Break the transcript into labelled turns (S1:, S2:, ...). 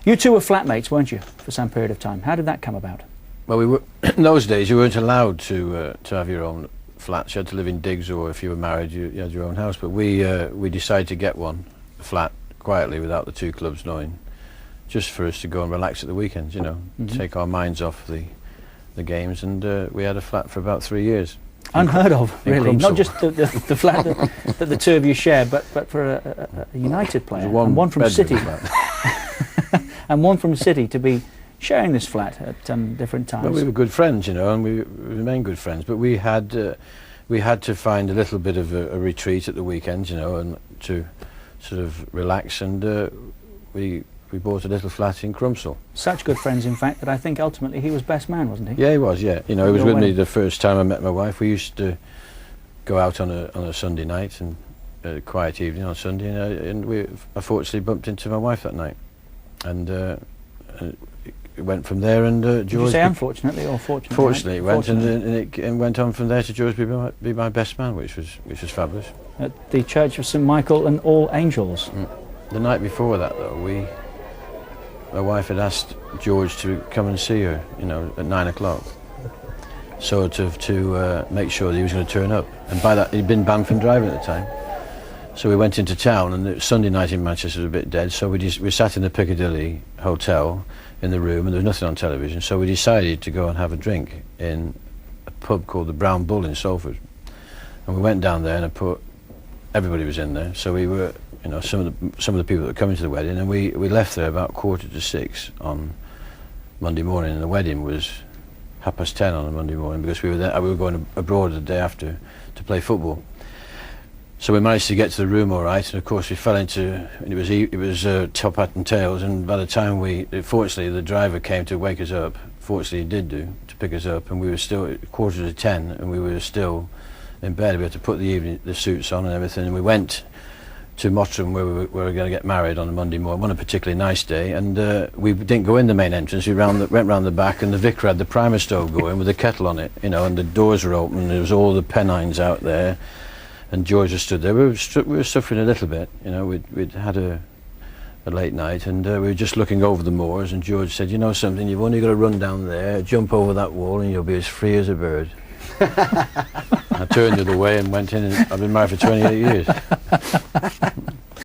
S1: You two were flatmates, weren't you, for some period of time? How did that come about?
S2: Well, we were in those days you weren't allowed to have your own flats. You had to live in digs, or if you were married, you had your own house. But we decided to get a flat quietly without the two clubs knowing, just for us to go and relax at the weekends. You know, take our minds off the games, and we had a flat for about 3 years.
S1: Unheard of, really.
S2: Crumpsall.
S1: Not just the flat that the two of you shared, but for a United player, and one from City, and one from City to be sharing this flat at different times.
S2: Well, we were good friends, you know, and we remained good friends. But we had to find a little bit of a retreat at the weekends, you know, and to sort of relax. And we bought a little flat in Crumpsall.
S1: Such good friends, in fact, that I think ultimately he was best man, wasn't he?
S2: Yeah, he was. Yeah, you know, he was with me the first time I met my wife. We used to go out on a Sunday night and a quiet evening on Sunday, and we unfortunately bumped into my wife that night, and it went from there. And George.
S1: Did you say unfortunately or fortunately?
S2: Fortunately, it went and went on from there to George be my best man, which was fabulous.
S1: At the Church of St Michael and All Angels.
S2: The night before that, though, my wife had asked George to come and see her, you know, at 9 o'clock, sort of to make sure that he was going to turn up. And by that, he'd been banned from driving at the time. So we went into town, and the Sunday night in Manchester was a bit dead, so we sat in the Piccadilly Hotel in the room, and there was nothing on television, so we decided to go and have a drink in a pub called the Brown Bull in Salford. And we went down there, and everybody was in there, so we were, you know, some of the people that were coming to the wedding, and we left there about 6:15 on Monday morning, and the wedding was 10:30 on a Monday morning, because we were going abroad the day after to play football. So we managed to get to the room all right, and of course we fell into, it was top hat and tails, and by the time fortunately the driver came to wake us up. Fortunately he did to pick us up, and we were still at 10:15, and we were still in bed. We had to put the suits on and everything, and we went to Mottram, where we were going to get married on a Monday morning, on a particularly nice day, and we didn't go in the main entrance. We went round the back, and the vicar had the primer stove going with a kettle on it, you know, and the doors were open, and there was all the pennines out there, and George was stood there. We were suffering a little bit, you know. We'd had a late night, and we were just looking over the moors, and George said, "You know something, you've only got to run down there, jump over that wall, and you'll be as free as a bird." I turned the other way and went in, and I've been married for 28 years.